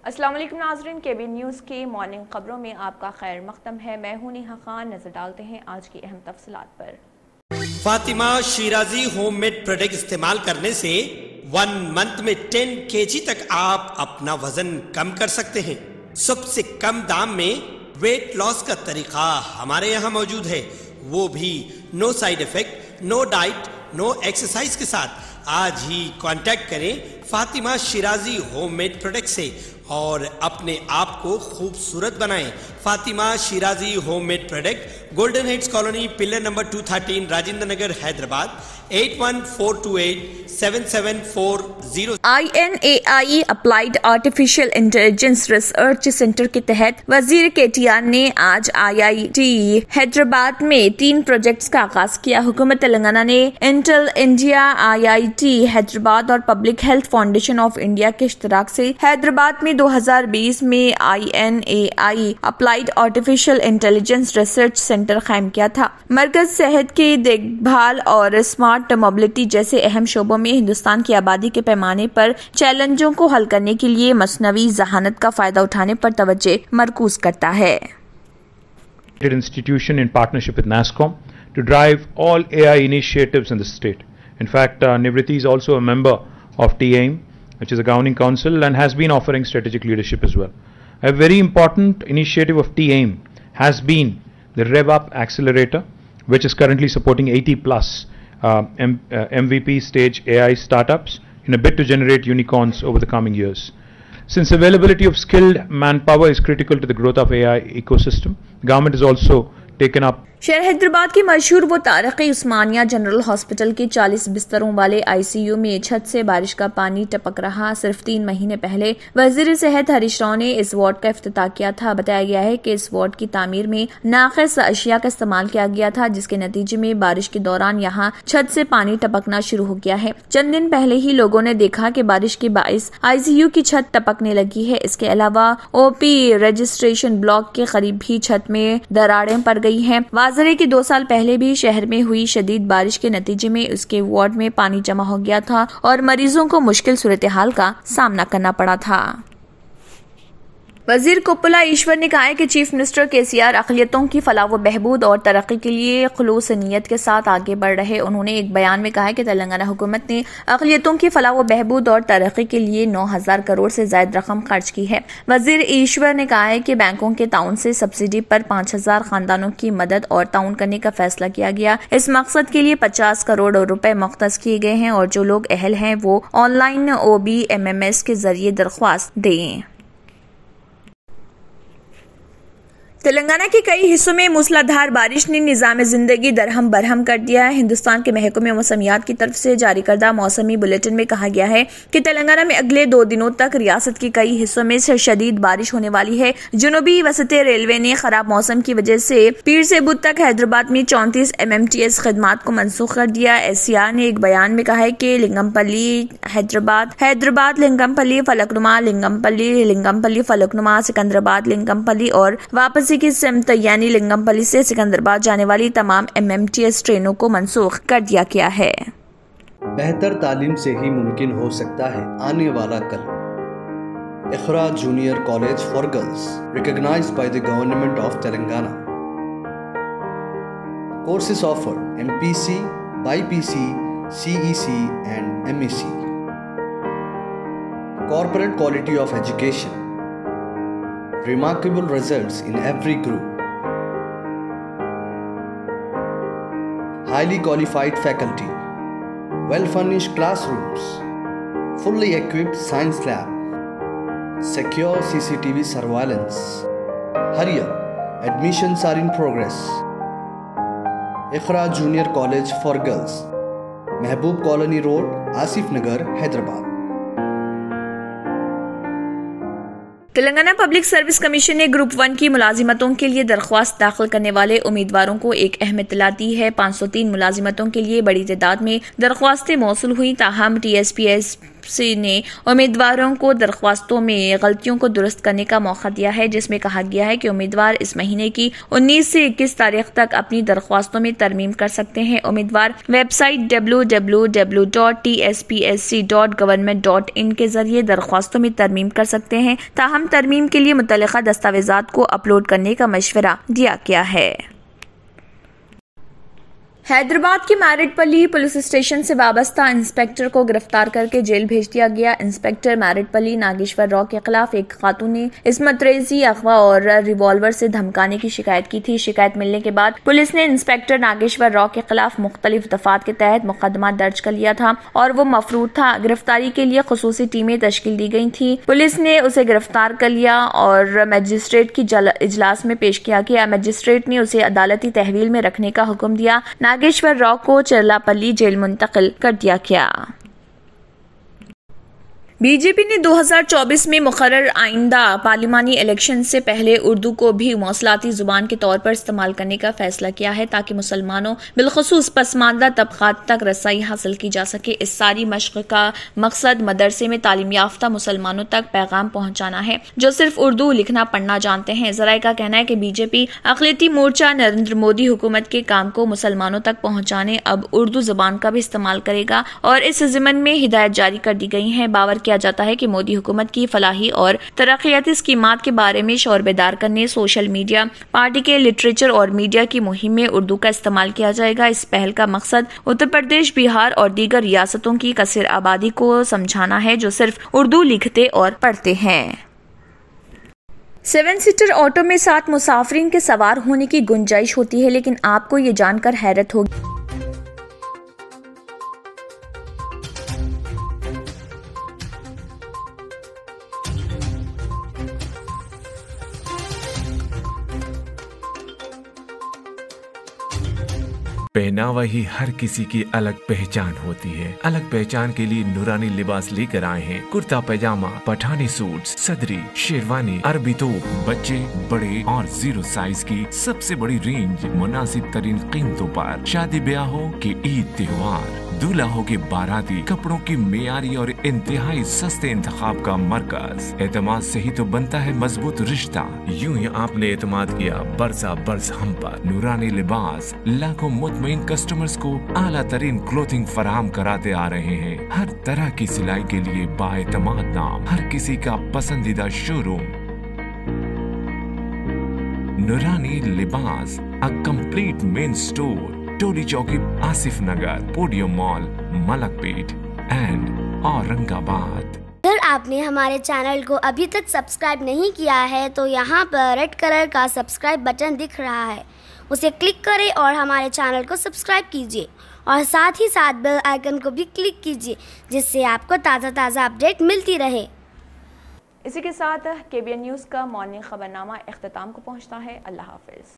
अस्सलाम वालेकुम नाज़रीन, केबीएन न्यूज़ की मॉर्निंग खबरों में आपका खैर मक़दम है। मैं हूं नेहा खान। नजर डालते हैं आज की अहम तफसीलात पर। फातिमा शिराजी होममेड प्रोडक्ट इस्तेमाल करने से 1 मंथ में 10 kg तक आप अपना वजन कम कर सकते हैं। सबसे कम दाम में वेट लॉस का तरीका हमारे यहाँ मौजूद है, वो भी no side effect, no diet, no exercise के साथ। आज ही कांटेक्ट करें फातिमा शिराजी होममेड प्रोडक्ट से और अपने आप को खूबसूरत बनाएं। Fatima Shirazi homemade product, golden heads colony, pillar number 213, Rajendra Nagar, Hyderabad 8142877440। INAI applied artificial intelligence research center के तहत वजीर KTR ने आज IIT हैदराबाद में 3 प्रोजेक्ट्स का आगाज किया। हुकूमत तेलंगाना ने इंटेल इंडिया, IIT हैदराबाद और public health foundation of India के इश्तराक से हैदराबाद में 2020 में INAI applied artificial intelligence research centre कायम किया था। मरकज सेहत की देखभाल और स्मार्ट मोबिलिटी जैसे अहम शोबों में हिंदुस्तान की आबादी के पैमाने पर चैलेंजों को हल करने के लिए मसनवी जहानत का फायदा उठाने पर तवज्जो मरकूज करता है। Institution in partnership with NASSCOM to drive all AI initiatives in the state. In fact, Nivriti is also a member of TAIM, which is a governing council, and has been offering strategic leadership as well. A very important initiative of TAIM has been the RevUp Accelerator, which is currently supporting 80 plus MVP stage AI startups in a bid to generate unicorns over the coming years. Since availability of skilled manpower is critical to the growth of AI ecosystem, government has also taken up. शहर हैदराबाद की मशहूर व तारिखी उस्मानिया general hospital के 40 बिस्तरों वाले ICU में छत से बारिश का पानी टपक रहा। सिर्फ 3 महीने पहले वजीर सेहत हरीश राव ने इस वार्ड का इफ्तिताह किया था। बताया गया है कि इस वार्ड की तामीर में नाक़िस अशिया का इस्तेमाल किया गया था, जिसके नतीजे में बारिश के दौरान यहाँ छत से पानी टपकना शुरू हो गया है। चंद दिन पहले ही लोगों ने देखा कि बारिश के बाइस ICU की छत टपकने लगी है। इसके अलावा OP रजिस्ट्रेशन ब्लॉक के करीब भी छत में दरारें पड़ गई है। वाज़ेह कि 2 साल पहले भी शहर में हुई शदीद बारिश के नतीजे में उसके वार्ड में पानी जमा हो गया था और मरीजों को मुश्किल सूरत हाल का सामना करना पड़ा था। वजीर कोप्पला ईश्वर ने कहा है कि चीफ मिनिस्टर KCR अक़लियतों की फलाह व बहबूद और तरक्की के लिए खुलूस नीयत के साथ आगे बढ़ रहे। उन्होंने एक बयान में कहा है कि तेलंगाना हुकूमत ने अक़लियतों की फलाह व बहबूद और तरक्की के लिए 9,000 करोड़ से ज्यादा रकम खर्च की है। वजीर ईश्वर ने कहा है कि बैंकों के ताउन से सब्सिडी पर 5,000 खानदानों की मदद और ताउन करने का फैसला किया गया। इस मकसद के लिए 50 करोड़ रुपए मुख्तस किए गए हैं और जो लोग अहल हैं वो ऑनलाइन OBMMS के जरिए दरख्वास्त दें। तेलंगाना के कई हिस्सों में मूसलाधार बारिश ने निज़ाम जिंदगी दरहम बरहम कर दिया है। हिंदुस्तान के महकमे मौसमियात की तरफ से जारी करदा मौसमी बुलेटिन में कहा गया है कि तेलंगाना में अगले 2 दिनों तक रियासत के कई हिस्सों में शदीद बारिश होने वाली है। जनूबी वसती रेलवे ने खराब मौसम की वजह से पीर से बुध तक हैदराबाद में 34 MMTS खदमात को मनसूख कर दिया। SCR ने एक बयान में कहा है कि लिंगमपल्ली हैदराबाद लिंगमपल्ली फलकनुमा सिकंदराबाद लिंगमपल्ली और वापस की सिमत यानी लिंगमपल्ली से सिकंदराबाद जाने वाली तमाम MMTS ट्रेनों को मनसूख कर दिया गया है। बेहतर तालीम से ही मुमकिन हो सकता है आने वाला कल। Iqra junior college for girls, recognized by the government of Telangana. Courses offered MPC, BPC, CEC and MEC. Corporate quality of education. Remarkable results in every group. Highly qualified faculty. Well-furnished classrooms. Fully equipped science lab. Secure CCTV surveillance. Hurry up. Admissions are in progress. Iqra Junior College for Girls. Mehboob Colony Road, Asif Nagar, Hyderabad. Telangana public service commission ने group 1 की मुलाजिमतों के लिए दरख्वास्त दाखिल करने वाले उम्मीदवारों को एक अहम इत्तला दी है। 503 मुलाजिमतों के लिए बड़ी तादाद में दरख्वास्तें मौसूल हुई, ताहम TSPS ने उम्मीदवारों को दरख्वास्तों में गलतियों को दुरुस्त करने का मौका दिया है, जिसमें कहा गया है कि उम्मीदवार इस महीने की 19 से 21 तारीख तक अपनी दरख्वास्तों में तरमीम कर सकते हैं। उम्मीदवार वेबसाइट www.tspsc.government.in के जरिए दरख्वास्तों में तरमीम कर सकते हैं। ताहम तरमीम के लिए मुतल्लिका दस्तावेजात को अपलोड करने का मशवरा दिया गया है। हैदराबाद के मैरिटपल्ली पुलिस स्टेशन से वाबस्ता इंस्पेक्टर को गिरफ्तार करके जेल भेज दिया गया। इंस्पेक्टर मैरिटपल्ली नागेश्वर राव के खिलाफ एक खातून ने इस्मत रेजी, अगवा और रिवॉल्वर से धमकाने की शिकायत की थी। शिकायत मिलने के बाद पुलिस ने इंस्पेक्टर नागेश्वर राव के खिलाफ मुख्तलिफ दफात के तहत मुकदमा दर्ज कर लिया था और वो मफरूद था। गिरफ्तारी के लिए खुसूसी टीमें तश्कील दी गई थी। पुलिस ने उसे गिरफ्तार कर लिया और मजिस्ट्रेट की इजलास में पेश किया गया। मजिस्ट्रेट ने उसे अदालती तहवील में रखने का हुक्म दिया। नागेश्वर राव को चिरलापल्ली जेल मुंतकिल कर दिया गया। बीजेपी ने 2024 में मुकर्रर आइंदा पार्लिमानी इलेक्शन से पहले उर्दू को भी मौसलाती जुबान के तौर पर इस्तेमाल करने का फैसला किया है ताकि मुसलमानों बिलखुसूस पसमानदा तबकात तक रसाई हासिल की जा सके। इस सारी मशक का मकसद मदरसे में तालीम याफ्ता मुसलमानों तक पैगाम पहुंचाना है जो सिर्फ उर्दू लिखना पढ़ना जानते हैं। जराए का कहना है कि बीजेपी अक़लियती मोर्चा नरेंद्र मोदी हुकूमत के काम को मुसलमानों तक पहुंचाने अब उर्दू जुबान का भी इस्तेमाल करेगा और इस ज़िम्मन में हिदायत जारी कर दी गई है। बावर किया जाता है कि मोदी हुकूमत की फलाही और तरक्याती स्कीमात के बारे में शोर बेदार करने सोशल मीडिया, पार्टी के लिटरेचर और मीडिया की मुहिम में उर्दू का इस्तेमाल किया जाएगा। इस पहल का मकसद उत्तर प्रदेश, बिहार और दीगर रियासतों की कसीर आबादी को समझाना है जो सिर्फ उर्दू लिखते और पढ़ते हैं। 7 सीटर ऑटो में 7 मुसाफिरीन के सवार होने की गुंजाइश होती है, लेकिन आपको ये जानकर हैरत होगी पहनावा ही हर किसी की अलग पहचान होती है। अलग पहचान के लिए नूरानी लिबास लेकर आए हैं। कुर्ता पैजामा, पठानी सूट, सदरी, शेरवानी, अरबी तोप, बच्चे, बड़े और 0 साइज की सबसे बड़ी रेंज मुनासिब तरीन कीमतों पर। शादी ब्याह हो कि ईद त्योहार, दूल्हा हो के बाराती, कपड़ों की मेयारी और इंतहाई सस्ते इंतखाब का मरकज। एतमाद से ही तो बनता है मजबूत रिश्ता। यूं ही आपने एतमाद किया बरसा बरस हम पर। नूरानी लिबास लाखों मुतमईन कस्टमर्स को आला तरीन क्लोथिंग फराहम कराते आ रहे हैं। हर तरह की सिलाई के लिए बाएतमाद नाम, हर किसी का पसंदीदा showroom Noorani Libas, a complete men store, Toli Chowki, Asif Nagar, podium mall, Malakpet and Aurangabad. अगर आपने हमारे चैनल को अभी तक सब्सक्राइब नहीं किया है तो यहाँ पर रेड कलर का सब्सक्राइब बटन दिख रहा है, उसे क्लिक करें और हमारे चैनल को सब्सक्राइब कीजिए और साथ ही साथ बेल आइकन को भी क्लिक कीजिए जिससे आपको ताज़ा अपडेट मिलती रहे। इसी के साथ KBN न्यूज़ का मॉर्निंग खबरनामा इख्तिताम को पहुँचता है। अल्लाह हाफिज़।